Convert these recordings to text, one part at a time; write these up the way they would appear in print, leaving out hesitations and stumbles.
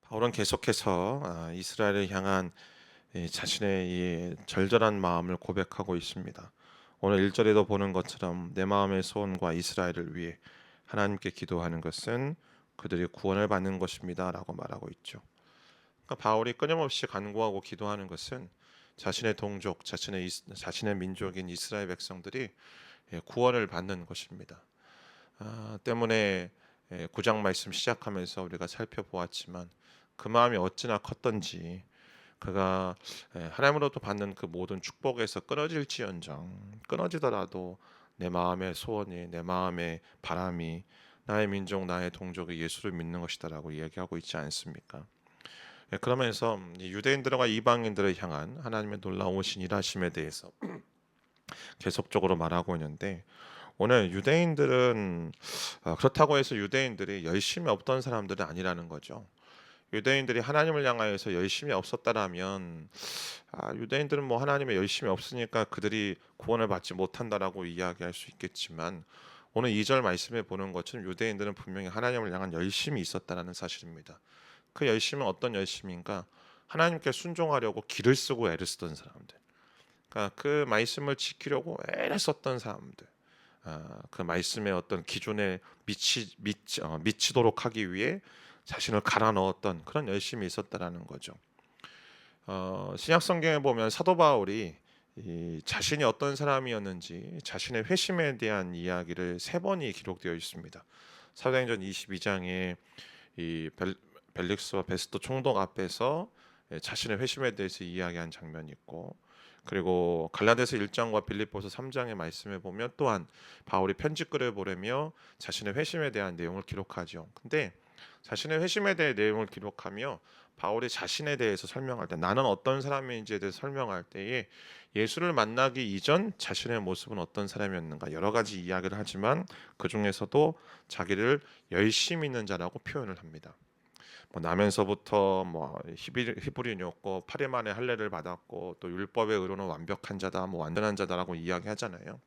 바울은 계속해서 이스라엘을 향한 자신의 이 절절한 마음을 고백하고 있습니다. 오늘 1절에도 보는 것처럼 내 마음의 소원과 이스라엘을 위해 하나님께 기도하는 것은 그들이 구원을 받는 것입니다 라고 말하고 있죠. 그러니까 바울이 끊임없이 간구하고 기도하는 것은 자신의 동족, 자신의 민족인 이스라엘 백성들이 구원을 받는 것입니다. 때문에 9장 말씀 시작하면서 우리가 살펴보았지만 그 마음이 어찌나 컸던지 그가 하나님으로부터 받는 그 모든 축복에서 끊어질지언정 끊어지더라도 내 마음의 소원이 내 마음의 바람이 나의 민족 나의 동족이 예수를 믿는 것이다라고 이야기하고 있지 않습니까? 그러면서 이 유대인들과 이방인들을 향한 하나님의 놀라우신 일하심에 대해서 계속적으로 말하고 있는데 오늘 유대인들은 그렇다고 해서 유대인들이 열심히 없던 사람들은 아니라는 거죠. 유대인들이 하나님을 향하여서 열심히 없었다라면 유대인들은 뭐 하나님의 열심히 없으니까 그들이 구원을 받지 못한다라고 이야기할 수 있겠지만 오늘 2절 말씀에 보는 것처럼 유대인들은 분명히 하나님을 향한 열심이 있었다라는 사실입니다. 그 열심은 어떤 열심인가? 하나님께 순종하려고 기를 쓰고 애를 쓰던 사람들. 그러니까 그 말씀을 지키려고 애를 썼던 사람들. 그 말씀의 어떤 기준에 미치도록 하기 위해 자신을 갈아 넣었던 그런 열심이 있었다라는 거죠. 신약 성경에 보면 사도 바울이 이 자신이 어떤 사람이었는지 자신의 회심에 대한 이야기를 세 번이 기록되어 있습니다. 사도행전 22장에 이 벨릭스와 베스도 총독 앞에서 자신의 회심에 대해서 이야기한 장면이 있고 그리고 갈라디아서 1장과 빌립보서 3장의 말씀에 보면 또한 바울이 편지글을 보내며 자신의 회심에 대한 내용을 기록하죠. 근데 자신의 회심에 대해 내용을 기록하며 바울이 자신에 대해서 설명할 때 나는 어떤 사람인지에 대해 설명할 때에 예수를 만나기 이전 자신의 모습은 어떤 사람이었는가 여러 가지 이야기를 하지만 그 중에서도 자기를 열심 있는 자라고 표현을 합니다. 뭐 나면서부터 뭐 히브리인이었고 8일 만에 할례를 받았고 또 율법의 의로는 완벽한 자다, 뭐 완전한 자다라고 이야기하잖아요.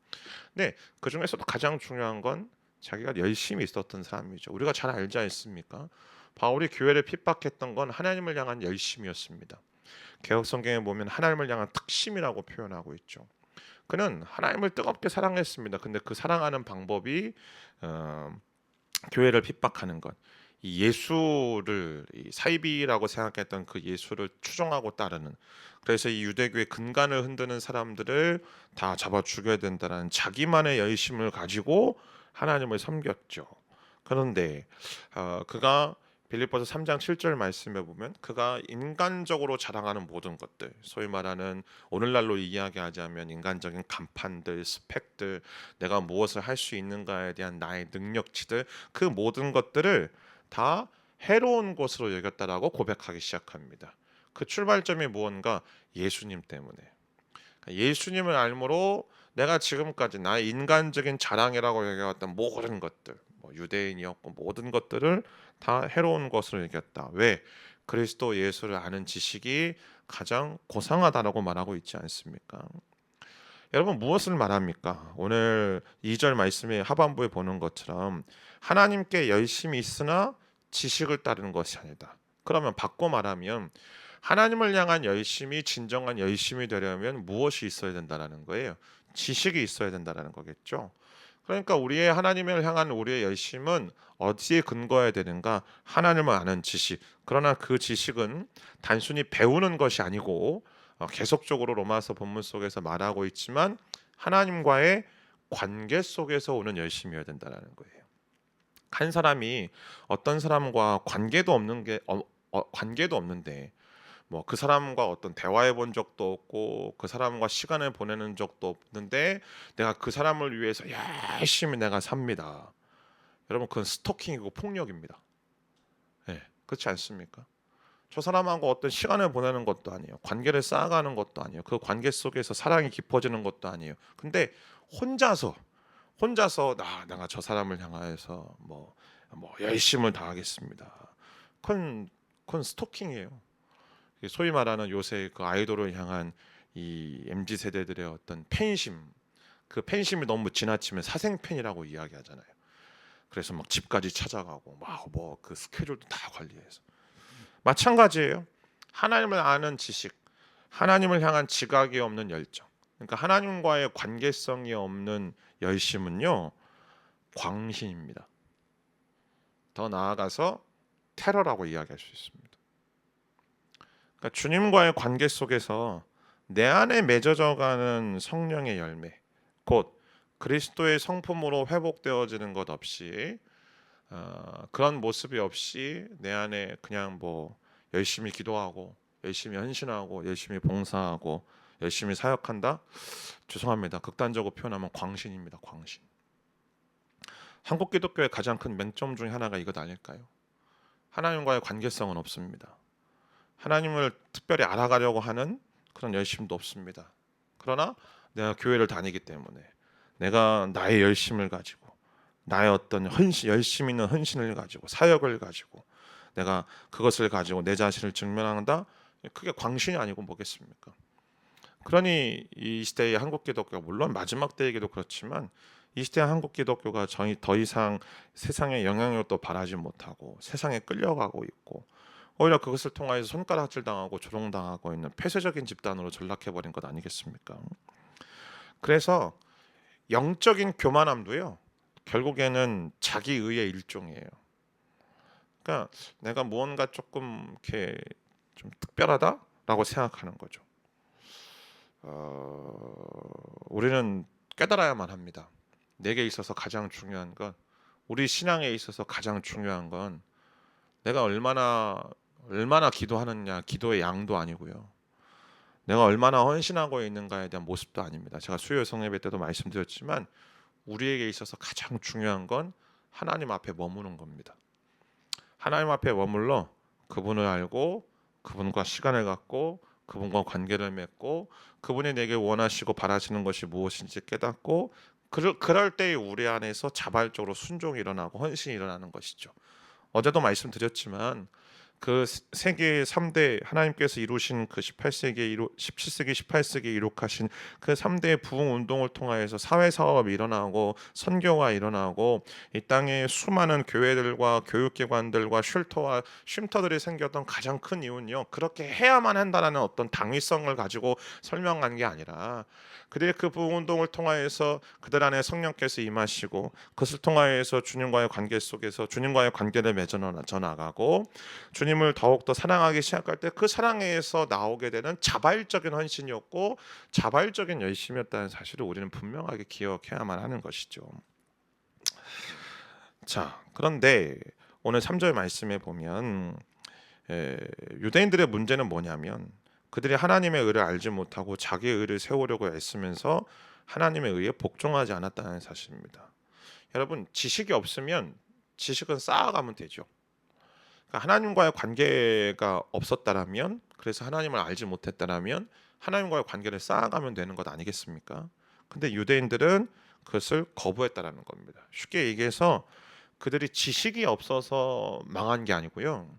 근데 그 중에서도 가장 중요한 건 자기가 열심히 있었던 사람이죠. 우리가 잘 알지 않습니까? 바울이 교회를 핍박했던 건 하나님을 향한 열심이었습니다. 개혁 성경에 보면 하나님을 향한 특심이라고 표현하고 있죠. 그는 하나님을 뜨겁게 사랑했습니다. 근데 그 사랑하는 방법이 어, 교회를 핍박하는 것. 이 예수를 이 사이비라고 생각했던 그 예수를 추종하고 따르는 그래서 이 유대교의 근간을 흔드는 사람들을 다 잡아 죽여야 된다는 자기만의 열심을 가지고 하나님을 섬겼죠. 그런데 그가 빌립보서 3장 7절 말씀에 보면 그가 인간적으로 자랑하는 모든 것들 소위 말하는 오늘날로 이야기하자면 인간적인 간판들 스펙들 내가 무엇을 할 수 있는가에 대한 나의 능력치들 그 모든 것들을 다 해로운 것으로 여겼다라고 고백하기 시작합니다. 그 출발점이 무언가 예수님 때문에 예수님을 알므로 내가 지금까지 나의 인간적인 자랑이라고 여겨왔던 모든 것들 뭐 유대인이었고 모든 것들을 다 해로운 것으로 여겼다. 왜? 그리스도 예수를 아는 지식이 가장 고상하다라고 말하고 있지 않습니까? 여러분 무엇을 말합니까? 오늘 2절 말씀의 하반부에 보는 것처럼 하나님께 열심히 있으나 지식을 따르는 것이 아니다. 그러면 바꿔 말하면 하나님을 향한 열심이 진정한 열심이 되려면 무엇이 있어야 된다라는 거예요. 지식이 있어야 된다라는 거겠죠. 그러니까 우리의 하나님을 향한 우리의 열심은 어디에 근거해야 되는가? 하나님을 아는 지식. 그러나 그 지식은 단순히 배우는 것이 아니고 계속적으로 로마서 본문 속에서 말하고 있지만 하나님과의 관계 속에서 오는 열심이어야 된다는 거예요. 한 사람이 어떤 사람과 관계도 없는데 뭐 그 사람과 어떤 대화해 본 적도 없고 그 사람과 시간을 보내는 적도 없는데 내가 그 사람을 위해서 열심히 내가 삽니다. 여러분 그건 스토킹이고 폭력입니다. 예, 그렇지 않습니까? 저 사람하고 어떤 시간을 보내는 것도 아니에요. 관계를 쌓아가는 것도 아니에요. 그 관계 속에서 사랑이 깊어지는 것도 아니에요. 근데 혼자서 내가 저 사람을 향하여서 뭐 열심을 다하겠습니다. 그건 스토킹이에요. 소위 말하는 요새 그 아이돌을 향한 이 MZ 세대들의 어떤 팬심, 그 팬심이 너무 지나치면 사생팬이라고 이야기하잖아요. 그래서 막 집까지 찾아가고 막 뭐 그 스케줄도 다 관리해서 마찬가지예요. 하나님을 아는 지식, 하나님을 향한 지각이 없는 열정. 그러니까 하나님과의 관계성이 없는 열심은요, 광신입니다. 더 나아가서 테러라고 이야기할 수 있습니다. 그러니까 주님과의 관계 속에서 내 안에 맺어져가는 성령의 열매, 곧 그리스도의 성품으로 회복되어지는 것 없이 그런 모습이 없이 내 안에 그냥 뭐 열심히 기도하고 열심히 헌신하고 열심히 봉사하고 열심히 사역한다? 죄송합니다. 극단적으로 표현하면 광신입니다. 광신. 한국 기독교의 가장 큰 맹점 중에 하나가 이것 아닐까요? 하나님과의 관계성은 없습니다. 하나님을 특별히 알아가려고 하는 그런 열심도 없습니다. 그러나 내가 교회를 다니기 때문에 내가 나의 열심을 가지고 나의 어떤 헌신, 열심 있는 헌신을 가지고 사역을 가지고 내가 그것을 가지고 내 자신을 증명한다? 그게 광신이 아니고 뭐겠습니까? 그러니 이 시대의 한국 기독교가 물론 마지막 때이기도 그렇지만 이 시대의 한국 기독교가 더 이상 세상의 영향력도 바라지 못하고 세상에 끌려가고 있고 오히려 그것을 통하여서 손가락질 당하고 조롱당하고 있는 폐쇄적인 집단으로 전락해버린 것 아니겠습니까? 그래서 영적인 교만함도요, 결국에는 자기의의 일종이에요. 그러니까 내가 무언가 조금 이렇게 좀 특별하다라고 생각하는 거죠. 우리는 깨달아야만 합니다. 내게 있어서 가장 중요한 건, 우리 신앙에 있어서 가장 중요한 건 내가 얼마나 기도하느냐, 기도의 양도 아니고요. 내가 얼마나 헌신하고 있는가에 대한 모습도 아닙니다. 제가 수요 성예배 때도 말씀드렸지만 우리에게 있어서 가장 중요한 건 하나님 앞에 머무는 겁니다. 하나님 앞에 머물러 그분을 알고 그분과 시간을 갖고 그분과 관계를 맺고 그분이 내게 원하시고 바라시는 것이 무엇인지 깨닫고 그럴 때에 우리 안에서 자발적으로 순종이 일어나고 헌신이 일어나는 것이죠. 어제도 말씀드렸지만 그 세계 3대 하나님께서 이루신 그 17세기 18세기 이룩하신 그 3대 부흥 운동을 통하여서 사회 사업이 일어나고 선교가 일어나고 이 땅에 수많은 교회들과 교육기관들과 쉼터들이 생겼던 가장 큰 이유는요, 그렇게 해야만 한다라는 어떤 당위성을 가지고 설명한 게 아니라 그들의 그 부흥 운동을 통하여서 그들 안에 성령께서 임하시고 그것을 통하여서 주님과의 관계 속에서 주님과의 관계를 맺어 나가고 주님을 더욱더 사랑하기 시작할 때 그 사랑에서 나오게 되는 자발적인 헌신이었고 자발적인 열심이었다는 사실을 우리는 분명하게 기억해야만 하는 것이죠. 자, 그런데 오늘 3절 말씀에 보면 유대인들의 문제는 뭐냐면 그들이 하나님의 의를 알지 못하고 자기의 의를 세우려고 애쓰면서 하나님의 의에 복종하지 않았다는 사실입니다. 여러분, 지식이 없으면 지식은 쌓아가면 되죠. 하나님과의 관계가 없었다라면, 그래서 하나님을 알지 못했다라면 하나님과의 관계를 쌓아가면 되는 것 아니겠습니까? 근데 유대인들은 그것을 거부했다라는 겁니다. 쉽게 얘기해서 그들이 지식이 없어서 망한 게 아니고요,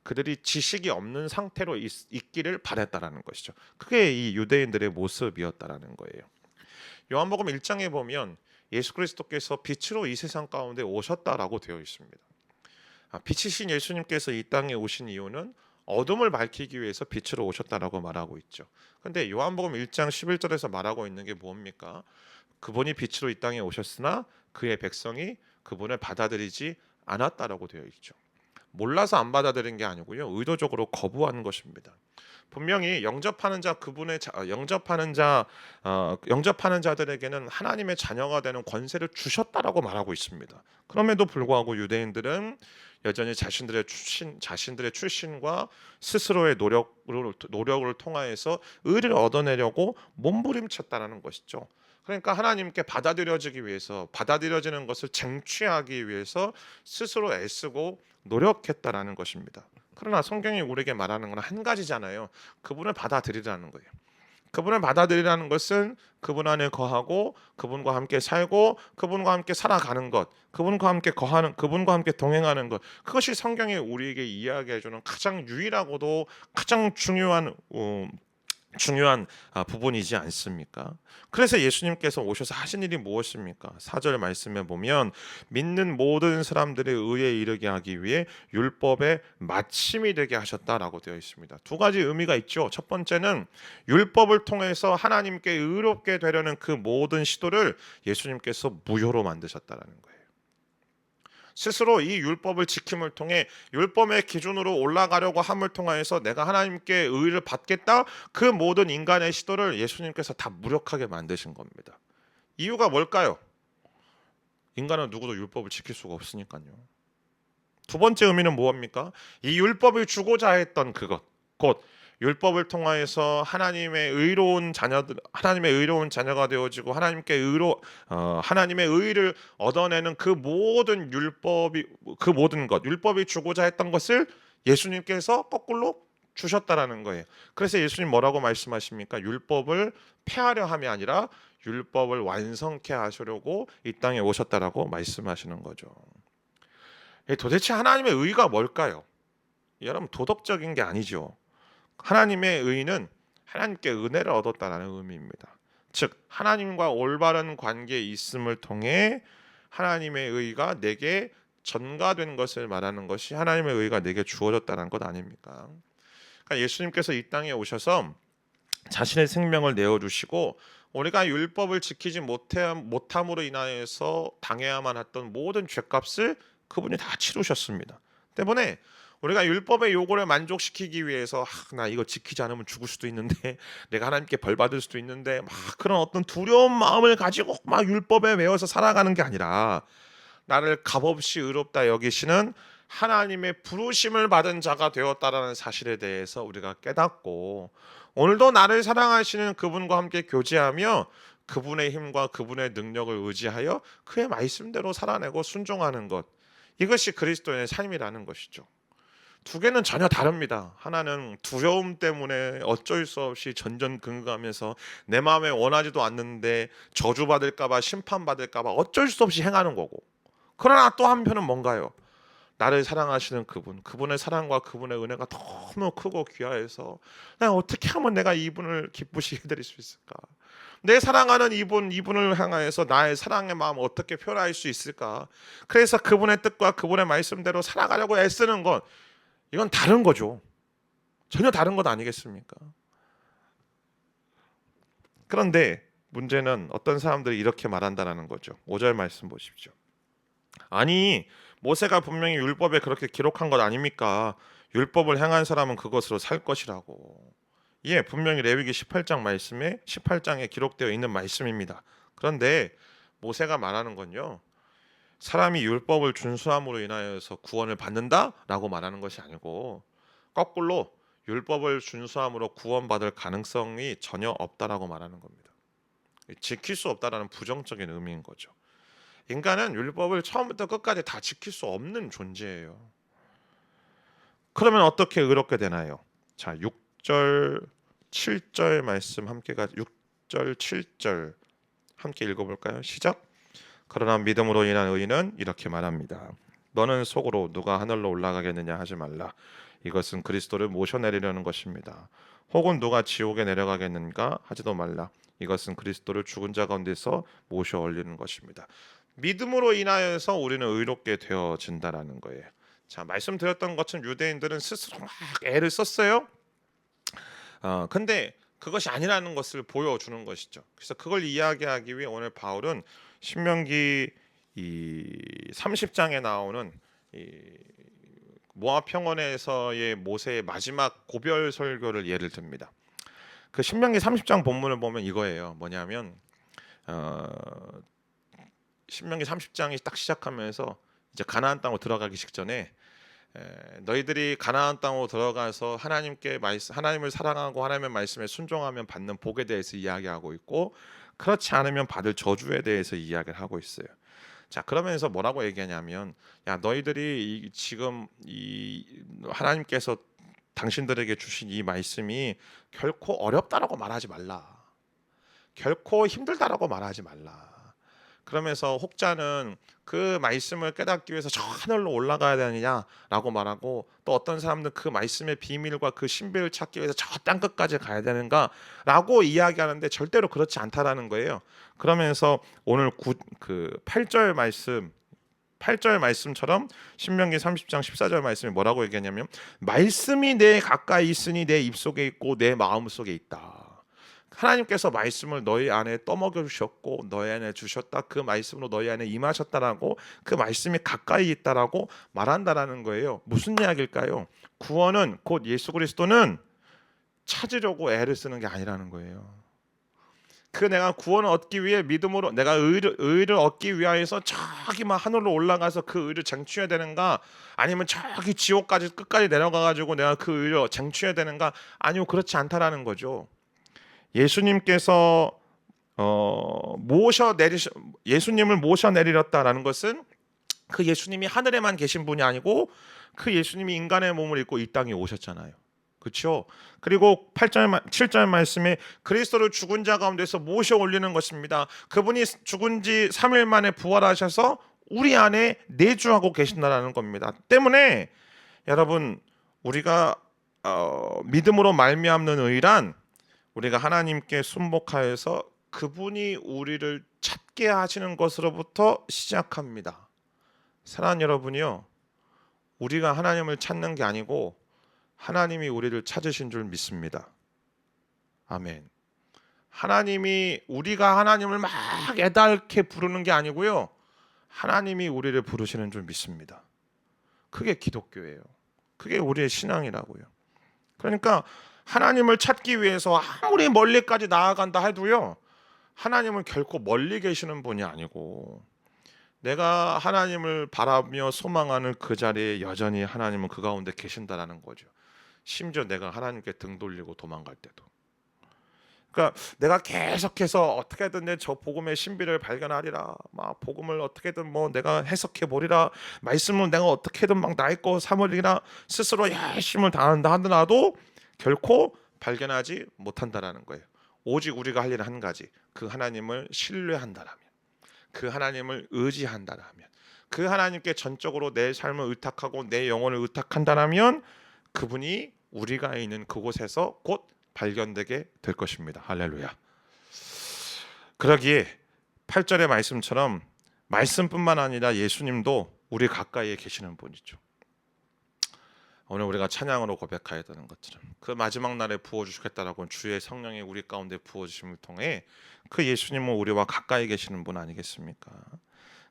그들이 지식이 없는 상태로 있기를 바랬다라는 것이죠. 그게 이 유대인들의 모습이었다라는 거예요. 요한복음 1장에 보면 예수 그리스도께서 빛으로 이 세상 가운데 오셨다라고 되어 있습니다. 빛이신 예수님께서 이 땅에 오신 이유는 어둠을 밝히기 위해서 빛으로 오셨다라고 말하고 있죠. 그런데 요한복음 1장 11절에서 말하고 있는 게 뭡니까? 그분이 빛으로 이 땅에 오셨으나 그의 백성이 그분을 받아들이지 않았다라고 되어 있죠. 몰라서 안 받아들인 게 아니고요, 의도적으로 거부하는 것입니다. 분명히 영접하는 자들에게는 하나님의 자녀가 되는 권세를 주셨다라고 말하고 있습니다. 그럼에도 불구하고 유대인들은 여전히 자신들의 출신과 스스로의 노력을 통하여서 의를 얻어내려고 몸부림쳤다라는 것이죠. 그러니까 하나님께 받아들여지는 것을 쟁취하기 위해서 스스로 애쓰고 노력했다라는 것입니다. 그러나 성경이 우리에게 말하는 건 한 가지잖아요. 그분을 받아들이라는 거예요. 그분을 받아들이라는 것은 그분 안에 거하고 그분과 함께 살고 그분과 함께 살아가는 것, 그분과 함께 거하는, 그분과 함께 동행하는 것, 그것이 성경이 우리에게 이야기해주는 가장 유일하고도 가장 중요한 중요한 부분이지 않습니까? 그래서 예수님께서 오셔서 하신 일이 무엇입니까? 4절 말씀에 보면 믿는 모든 사람들의 의에 이르게 하기 위해 율법의 마침이 되게 하셨다라고 되어 있습니다. 두 가지 의미가 있죠. 첫 번째는 율법을 통해서 하나님께 의롭게 되려는 그 모든 시도를 예수님께서 무효로 만드셨다라는 거예요. 스스로 이 율법을 지킴을 통해 율법의 기준으로 올라가려고 함을 통하여서 내가 하나님께 의를 받겠다, 그 모든 인간의 시도를 예수님께서 다 무력하게 만드신 겁니다. 이유가 뭘까요? 인간은 누구도 율법을 지킬 수가 없으니까요. 두 번째 의미는 무엇입니까? 이 율법을 주고자 했던 그것, 곧 율법을 통하여서 하나님의 의로운 자녀가 되어지고 하나님의 의를 얻어내는 그 모든 율법이 주고자 했던 것을 예수님께서 거꾸로 주셨다라는 거예요. 그래서 예수님 뭐라고 말씀하십니까? 율법을 폐하려 함이 아니라 율법을 완성케 하시려고 이 땅에 오셨다라고 말씀하시는 거죠. 도대체 하나님의 의가 뭘까요? 여러분, 도덕적인 게 아니죠. 하나님의 의는 하나님께 은혜를 얻었다라는 의미입니다. 즉 하나님과 올바른 관계에 있음을 통해 하나님의 의가 내게 전가된 것을 말하는 것이 하나님의 의가 내게 주어졌다는 것 아닙니까? 그러니까 예수님께서 이 땅에 오셔서 자신의 생명을 내어주시고 우리가 율법을 지키지 못함으로 인하여서 당해야만 했던 모든 죄값을 그분이 다 치르셨습니다. 때문에 우리가 율법의 요구를 만족시키기 위해서 나 이거 지키지 않으면 죽을 수도 있는데 내가 하나님께 벌 받을 수도 있는데 막 그런 어떤 두려운 마음을 가지고 막 율법에 매여서 살아가는 게 아니라 나를 값없이 의롭다 여기시는 하나님의 부르심을 받은 자가 되었다라는 사실에 대해서 우리가 깨닫고 오늘도 나를 사랑하시는 그분과 함께 교제하며 그분의 힘과 그분의 능력을 의지하여 그의 말씀대로 살아내고 순종하는 것, 이것이 그리스도인의 삶이라는 것이죠. 두 개는 전혀 다릅니다. 하나는 두려움 때문에 어쩔 수 없이 전전긍긍하면서 내 마음에 원하지도 않는데 저주받을까봐 심판받을까봐 어쩔 수 없이 행하는 거고, 그러나 또 한편은 뭔가요? 나를 사랑하시는 그분의 사랑과 그분의 은혜가 너무 크고 귀하여서 내가 어떻게 하면 내가 이분을 기쁘시게 해드릴 수 있을까? 내 사랑하는 이분을 향하여서 나의 사랑의 마음을 어떻게 표현할 수 있을까? 그래서 그분의 뜻과 그분의 말씀대로 살아가려고 애쓰는 것, 이건 다른 거죠. 전혀 다른 것 아니겠습니까? 그런데 문제는 어떤 사람들이 이렇게 말한다는 거죠. 5절 말씀 보십시오. 아니, 모세가 분명히 율법에 그렇게 기록한 것 아닙니까? 율법을 행한 사람은 그것으로 살 것이라고. 예, 분명히 레위기 18장에 기록되어 있는 말씀입니다. 그런데 모세가 말하는 건요, 사람이 율법을 준수함으로 인하여서 구원을 받는다라고 말하는 것이 아니고 거꾸로 율법을 준수함으로 구원받을 가능성이 전혀 없다라고 말하는 겁니다. 지킬 수 없다라는 부정적인 의미인 거죠. 인간은 율법을 처음부터 끝까지 다 지킬 수 없는 존재예요. 그러면 어떻게 의롭게 되나요? 자, 6절 7절 말씀 6절 7절 함께 읽어볼까요? 시작. 그러나 믿음으로 인한 의인은 이렇게 말합니다. 너는 속으로 누가 하늘로 올라가겠느냐 하지 말라. 이것은 그리스도를 모셔내리려는 것입니다. 혹은 누가 지옥에 내려가겠는가 하지도 말라. 이것은 그리스도를 죽은 자 가운데서 모셔 올리는 것입니다. 믿음으로 인하여서 우리는 의롭게 되어진다라는 거예요. 자, 말씀드렸던 것처럼 유대인들은 스스로 막 애를 썼어요. 근데 그것이 아니라는 것을 보여주는 것이죠. 그래서 그걸 이야기하기 위해 오늘 바울은 신명기 이 30장에 나오는 이 모압 평원에서의 모세의 마지막 고별 설교를 예를 듭니다. 그 신명기 30장 본문을 보면 이거예요. 뭐냐면 신명기 30장이 딱 시작하면서 이제 가나안 땅으로 들어가기 직전에 너희들이 가나안 땅으로 들어가서 하나님을 사랑하고 하나님의 말씀에 순종하면 받는 복에 대해서 이야기하고 있고, 그렇지 않으면 받을 저주에 대해서 이야기를 하고 있어요. 자, 그러면서 뭐라고 얘기하냐면, 야, 너희들이 지금 이 하나님께서 당신들에게 주신 이 말씀이 결코 어렵다라고 말하지 말라. 결코 힘들다라고 말하지 말라. 그러면서 혹자는 그 말씀을 깨닫기 위해서 저 하늘로 올라가야 되느냐라고 말하고, 또 어떤 사람들은 그 말씀의 비밀과 그 신비를 찾기 위해서 저 땅끝까지 가야 되는가라고 이야기하는데, 절대로 그렇지 않다라는 거예요. 그러면서 오늘 그 8절 말씀처럼 신명기 30장 14절 말씀이 뭐라고 얘기하냐면, 말씀이 내 가까이 있으니 내 입속에 있고 내 마음속에 있다. 하나님께서 말씀을 너희 안에 떠먹여 주셨고 너희 안에 주셨다. 그 말씀으로 너희 안에 임하셨다라고, 그 말씀이 가까이 있다라고 말한다라는 거예요. 무슨 이야기일까요? 구원은, 곧 예수 그리스도는 찾으려고 애를 쓰는 게 아니라는 거예요. 그 내가 구원을 얻기 위해 믿음으로 내가 의를 얻기 위하여서 저기 막 하늘로 올라가서 그 의를 쟁취해야 되는가, 아니면 저기 지옥까지 끝까지 내려가 가지고 내가 그 의를 쟁취해야 되는가? 아니요, 그렇지 않다라는 거죠. 예수님께서 예수님을 모셔 내리렸다라는 것은, 그 예수님이 하늘에만 계신 분이 아니고 그 예수님이 인간의 몸을 입고 이 땅에 오셨잖아요. 그렇죠? 그리고 7절 말씀에 그리스도를 죽은 자 가운데서 모셔 올리는 것입니다. 그분이 죽은 지 3일 만에 부활하셔서 우리 안에 내주하고 계신다라는 겁니다. 때문에 여러분, 우리가 믿음으로 말미암는 의란, 우리가 하나님께 순복하여서 그분이 우리를 찾게 하시는 것으로부터 시작합니다. 사랑하는 여러분이요, 우리가 하나님을 찾는 게 아니고 하나님이 우리를 찾으신 줄 믿습니다. 아멘. 우리가 하나님을 막 애달게 부르는 게 아니고요, 하나님이 우리를 부르시는 줄 믿습니다. 그게 기독교예요. 그게 우리의 신앙이라고요. 그러니까 하나님을 찾기 위해서 아무리 멀리까지 나아간다 해도요, 하나님은 결코 멀리 계시는 분이 아니고, 내가 하나님을 바라며 소망하는 그 자리에 여전히 하나님은 그 가운데 계신다라는 거죠. 심지어 내가 하나님께 등 돌리고 도망갈 때도. 그러니까 내가 계속해서 어떻게든 내 저 복음의 신비를 발견하리라, 막 복음을 어떻게든 뭐 내가 해석해 보리라, 말씀을 내가 어떻게든 막 나의 거 삼으리라 스스로 열심을 다한다 하더라도 결코 발견하지 못한다라는 거예요. 오직 우리가 할 일은 한 가지, 그 하나님을 신뢰한다라면, 그 하나님을 의지한다라면, 그 하나님께 전적으로 내 삶을 의탁하고 내 영혼을 의탁한다라면, 그분이 우리가 있는 그곳에서 곧 발견되게 될 것입니다. 할렐루야. 그러기에 8절의 말씀처럼 말씀뿐만 아니라 예수님도 우리 가까이에 계시는 분이죠. 오늘 우리가 찬양으로 고백해야 되는 것처럼, 그 마지막 날에 부어주시겠다라고 주의 성령이 우리 가운데 부어주심을 통해 그 예수님은 우리와 가까이 계시는 분 아니겠습니까?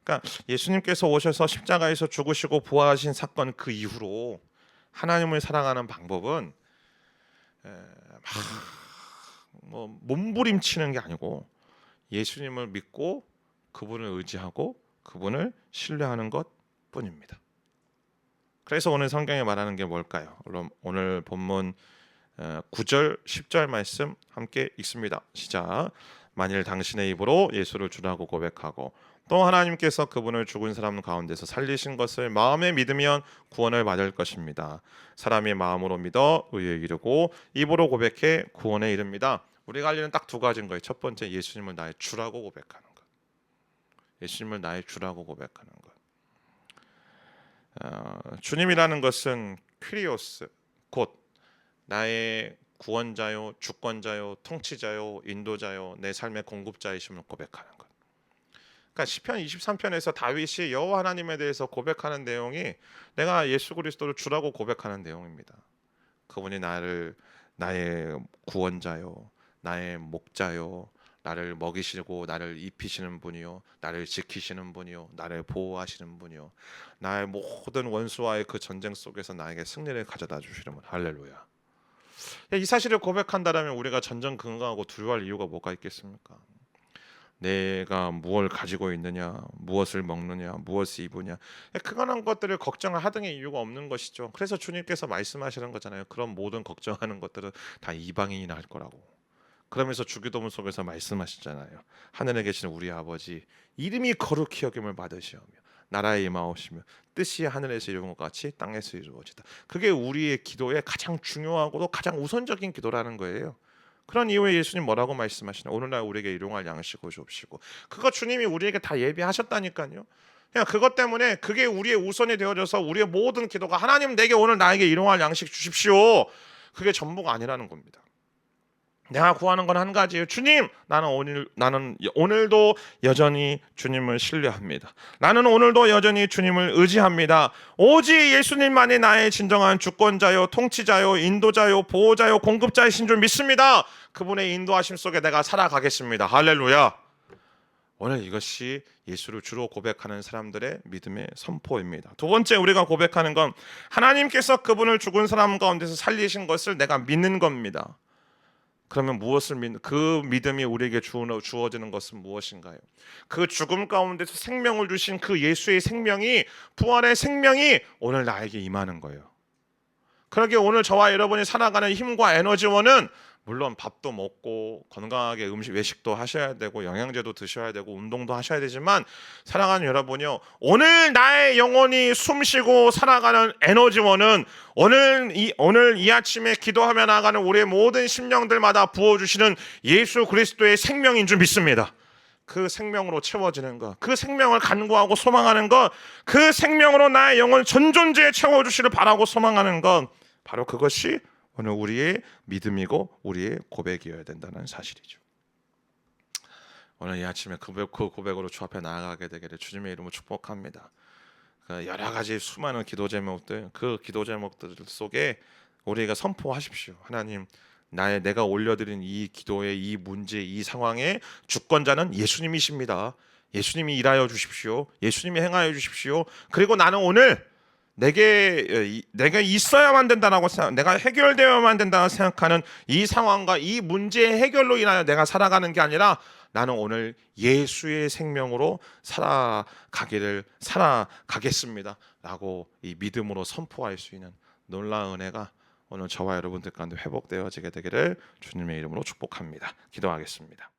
그러니까 예수님께서 오셔서 십자가에서 죽으시고 부활하신 사건, 그 이후로 하나님을 사랑하는 방법은 몸부림치는 게 아니고, 예수님을 믿고 그분을 의지하고 그분을 신뢰하는 것뿐입니다. 그래서 오늘 성경에 말하는 게 뭘까요? 오늘 본문 9절 10절 말씀 함께 읽습니다. 시작. 만일 당신의 입으로 예수를 주라고 고백하고 또 하나님께서 그분을 죽은 사람 가운데서 살리신 것을 마음에 믿으면 구원을 받을 것입니다. 사람이 마음으로 믿어 의에 이르고 입으로 고백해 구원에 이릅니다. 우리가 할 일은 딱 두 가지인 거예요. 첫 번째, 예수님을 나의 주라고 고백하는 것. 예수님을 나의 주라고 고백하는 것. 주님이라는 것은 퀴리오스, 곧 나의 구원자요, 주권자요, 통치자요, 인도자요, 내 삶의 공급자이심을 고백하는 것. 그러니까 시편 23편에서 다윗이 여호와 하나님에 대해서 고백하는 내용이, 내가 예수 그리스도를 주라고 고백하는 내용입니다. 그분이 나의 구원자요, 나의 목자요, 나를 먹이시고 나를 입히시는 분이요, 나를 지키시는 분이요, 나를 보호하시는 분이요, 나의 모든 원수와의 그 전쟁 속에서 나에게 승리를 가져다 주시는 분. 할렐루야. 이 사실을 고백한다면 우리가 전전 긍긍하고 두려워할 이유가 뭐가 있겠습니까? 내가 무엇을 가지고 있느냐, 무엇을 먹느냐, 무엇을 입으냐, 그런 것들을 걱정을 하등의 이유가 없는 것이죠. 그래서 주님께서 말씀하시는 거잖아요. 그런 모든 걱정하는 것들은 다 이방인이나 할 거라고. 그러면서 주기도문 속에서 말씀하시잖아요. 하늘에 계시는 우리 아버지, 이름이 거룩히 여김을 받으시오며 나라에 임하옵시며 뜻이 하늘에서 이룬 것 같이 땅에서 이루어지다. 그게 우리의 기도의 가장 중요하고도 가장 우선적인 기도라는 거예요. 그런 이후에 예수님 뭐라고 말씀하시나? 오늘날 우리에게 일용할 양식을 주옵시고. 그거 주님이 우리에게 다 예비하셨다니까요. 그냥 그것 때문에 그게 우리의 우선이 되어져서 우리의 모든 기도가 하나님 내게 오늘 나에게 일용할 양식 주십시오. 그게 전부가 아니라는 겁니다. 내가 구하는 건 한 가지예요. 주님, 나는 오늘도 여전히 주님을 신뢰합니다. 나는 오늘도 여전히 주님을 의지합니다. 오직 예수님만이 나의 진정한 주권자요, 통치자요, 인도자요, 보호자요, 공급자이신 줄 믿습니다. 그분의 인도하심 속에 내가 살아가겠습니다. 할렐루야. 오늘 이것이 예수를 주로 고백하는 사람들의 믿음의 선포입니다. 두 번째 우리가 고백하는 건 하나님께서 그분을 죽은 사람 가운데서 살리신 것을 내가 믿는 겁니다. 그러면 그 믿음이 우리에게 주어지는 것은 무엇인가요? 그 죽음 가운데서 생명을 주신 그 예수의 생명이, 부활의 생명이 오늘 나에게 임하는 거예요. 그러기에 오늘 저와 여러분이 살아가는 힘과 에너지원은 물론 밥도 먹고 건강하게 외식도 하셔야 되고 영양제도 드셔야 되고 운동도 하셔야 되지만, 사랑하는 여러분이요, 오늘 나의 영혼이 숨쉬고 살아가는 에너지원은 오늘 이 아침에 기도하며 나가는 우리의 모든 심령들마다 부어주시는 예수 그리스도의 생명인 줄 믿습니다. 그 생명으로 채워지는 것, 그 생명을 간구하고 소망하는 것, 그 생명으로 나의 영혼 전존재에 채워주시를 바라고 소망하는 것, 바로 그것이 오늘 우리의 믿음이고 우리의 고백이어야 된다는 사실이죠. 오늘 이 아침에 그 고백으로 주 앞에 나아가게 되기를 주님의 이름으로 축복합니다. 여러 가지 수많은 기도 제목들, 그 기도 제목들 속에 우리가 선포하십시오. 하나님, 내가 올려드린 이 기도의 이 문제, 이 상황의 주권자는 예수님이십니다. 예수님이 일하여 주십시오. 예수님이 행하여 주십시오. 그리고 나는 오늘 내가 있어야만 된다라고 생각, 내가 해결되어야만 된다고 생각하는 이 상황과 이 문제의 해결로 인하여 내가 살아가는 게 아니라 나는 오늘 예수의 생명으로 살아가겠습니다 라고 이 믿음으로 선포할 수 있는 놀라운 은혜가 오늘 저와 여러분들 가운데 회복되어지게 되기를 주님의 이름으로 축복합니다. 기도하겠습니다.